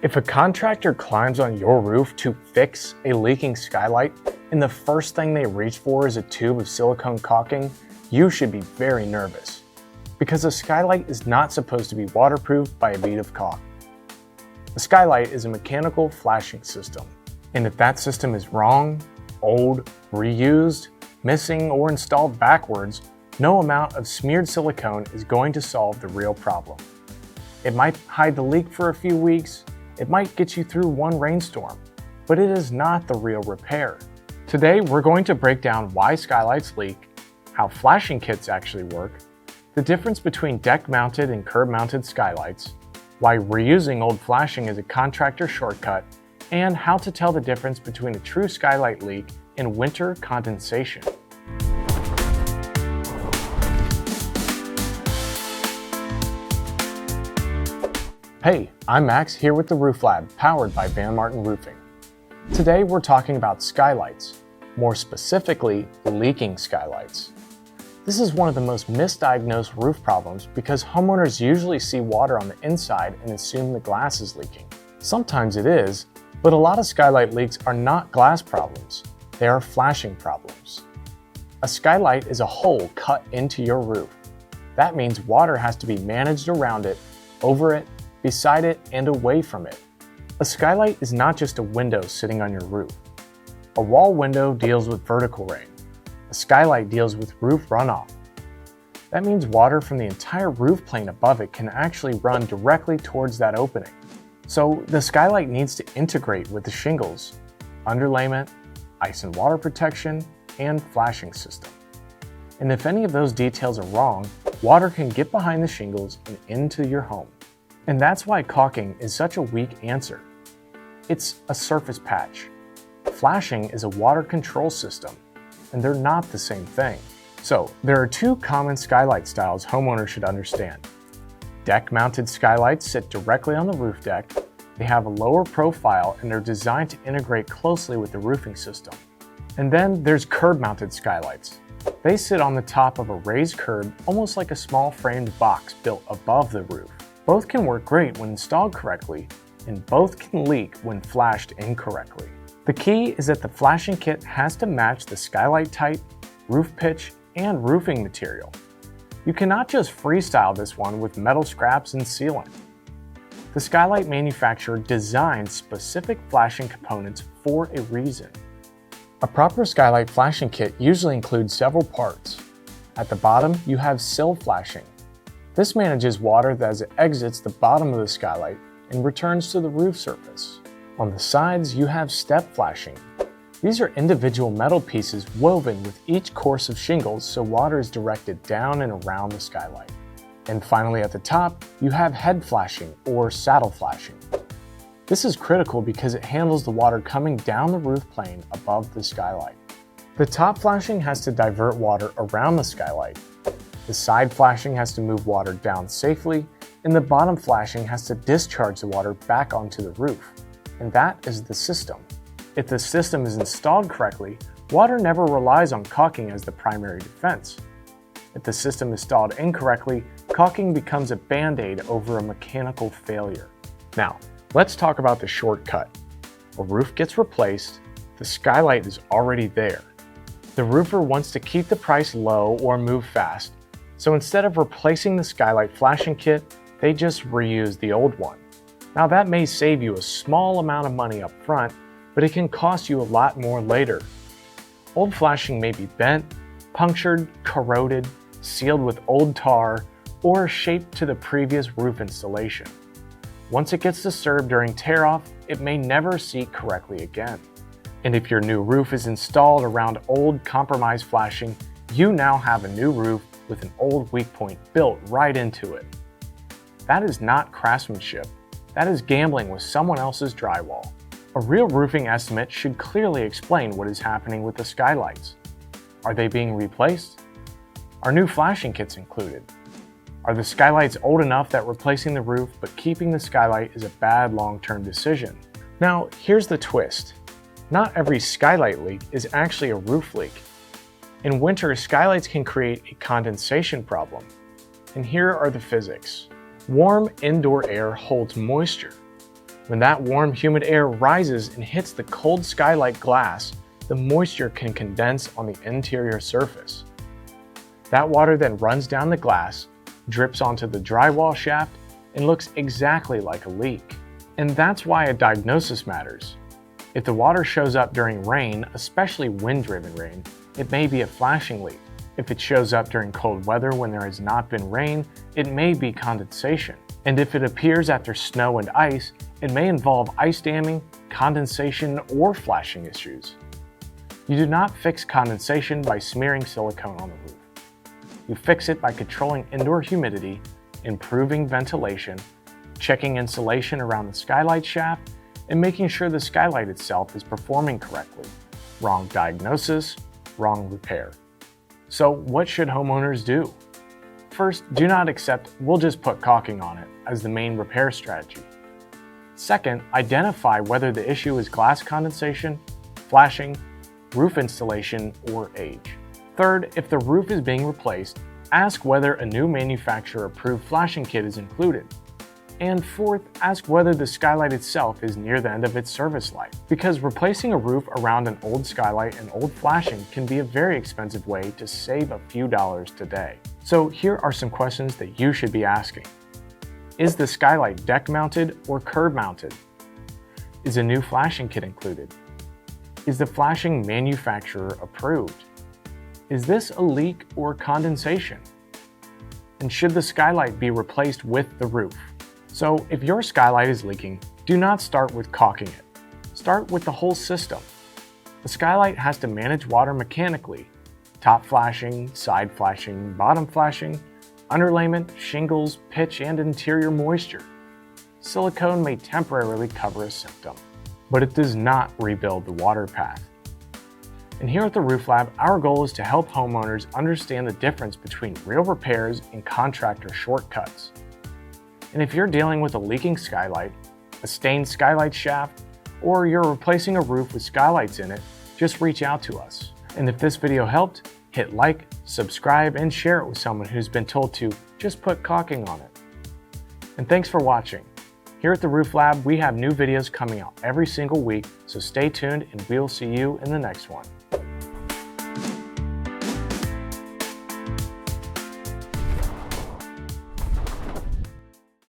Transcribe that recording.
If a contractor climbs on your roof to fix a leaking skylight, and the first thing they reach for is a tube of silicone caulking, you should be very nervous. Because a skylight is not supposed to be waterproofed by a bead of caulk. A skylight is a mechanical flashing system, and if that system is wrong, old, reused, missing, or installed backwards, no amount of smeared silicone is going to solve the real problem. It might hide the leak for a few weeks, it might get you through one rainstorm, but it is not the real repair. Today, we're going to break down why skylights leak, how flashing kits actually work, the difference between deck-mounted and curb-mounted skylights, why reusing old flashing is a contractor shortcut, and how to tell the difference between a true skylight leak and winter condensation. Hey, I'm Max here with the Roof Lab, powered by Van Martin Roofing. Today we're talking about skylights, more specifically leaking skylights. This is one of the most misdiagnosed roof problems because homeowners usually see water on the inside and assume the glass is leaking. Sometimes it is, but a lot of skylight leaks are not glass problems, they are flashing problems. A skylight is a hole cut into your roof. That means water has to be managed around it, over it, beside it, and away from it. A skylight is not just a window sitting on your roof. A wall window deals with vertical rain. A skylight deals with roof runoff. That means water from the entire roof plane above it can actually run directly towards that opening. So the skylight needs to integrate with the shingles, underlayment, ice and water protection, and flashing system. And if any of those details are wrong, water can get behind the shingles and into your home. And that's why caulking is such a weak answer. It's a surface patch. Flashing is a water control system, and they're not the same thing. So there are two common skylight styles homeowners should understand. Deck-mounted skylights sit directly on the roof deck. They have a lower profile and are designed to integrate closely with the roofing system. And then there's curb-mounted skylights. They sit on the top of a raised curb, almost like a small framed box built above the roof. Both can work great when installed correctly, and both can leak when flashed incorrectly. The key is that the flashing kit has to match the skylight type, roof pitch, and roofing material. You cannot just freestyle this one with metal scraps and sealant. The skylight manufacturer designed specific flashing components for a reason. A proper skylight flashing kit usually includes several parts. At the bottom, you have sill flashing. This manages water as it exits the bottom of the skylight and returns to the roof surface. On the sides, you have step flashing. These are individual metal pieces woven with each course of shingles so water is directed down and around the skylight. And finally at the top, you have head flashing or saddle flashing. This is critical because it handles the water coming down the roof plane above the skylight. The top flashing has to divert water around the skylight. The side flashing has to move water down safely, and the bottom flashing has to discharge the water back onto the roof. And that is the system. If the system is installed correctly, water never relies on caulking as the primary defense. If the system is installed incorrectly, caulking becomes a band-aid over a mechanical failure. Now, let's talk about the shortcut. A roof gets replaced, the skylight is already there. The roofer wants to keep the price low or move fast, so instead of replacing the skylight flashing kit, they just reuse the old one. Now that may save you a small amount of money up front, but it can cost you a lot more later. Old flashing may be bent, punctured, corroded, sealed with old tar, or shaped to the previous roof installation. Once it gets disturbed during tear-off, it may never seat correctly again. And if your new roof is installed around old compromised flashing, you now have a new roof with an old weak point built right into it. That is not craftsmanship. That is gambling with someone else's drywall. A real roofing estimate should clearly explain what is happening with the skylights. Are they being replaced? Are new flashing kits included? Are the skylights old enough that replacing the roof but keeping the skylight is a bad long-term decision? Now, here's the twist. Not every skylight leak is actually a roof leak. In winter, skylights can create a condensation problem. And here are the physics. Warm indoor air holds moisture. When that warm, humid air rises and hits the cold skylight glass, the moisture can condense on the interior surface. That water then runs down the glass, drips onto the drywall shaft, and looks exactly like a leak. And that's why a diagnosis matters. If the water shows up during rain, especially wind-driven rain, it may be a flashing leak. If it shows up during cold weather when there has not been rain, it may be condensation. And if it appears after snow and ice, it may involve ice damming, condensation, or flashing issues. You do not fix condensation by smearing silicone on the roof. You fix it by controlling indoor humidity, improving ventilation, checking insulation around the skylight shaft, and making sure the skylight itself is performing correctly. Wrong diagnosis, wrong repair. So what should homeowners do? First, do not accept "we'll just put caulking on it" as the main repair strategy. Second, identify whether the issue is glass condensation, flashing, roof installation, or age. Third, if the roof is being replaced, ask whether a new manufacturer-approved flashing kit is included. And fourth, ask whether the skylight itself is near the end of its service life, because replacing a roof around an old skylight and old flashing can be a very expensive way to save a few dollars today. So here are some questions that you should be asking. Is the skylight deck mounted or curb mounted? Is a new flashing kit included? Is the flashing manufacturer approved? Is this a leak or condensation? And should the skylight be replaced with the roof? So if your skylight is leaking, do not start with caulking it. Start with the whole system. The skylight has to manage water mechanically: top flashing, side flashing, bottom flashing, underlayment, shingles, pitch, and interior moisture. Silicone may temporarily cover a symptom, but it does not rebuild the water path. And here at the Roof Lab, our goal is to help homeowners understand the difference between real repairs and contractor shortcuts. And if you're dealing with a leaking skylight, a stained skylight shaft, or you're replacing a roof with skylights in it, just reach out to us. And if this video helped, hit like, subscribe, and share it with someone who's been told to just put caulking on it. And thanks for watching. Here at the Roof Lab, we have new videos coming out every single week, so stay tuned and we'll see you in the next one.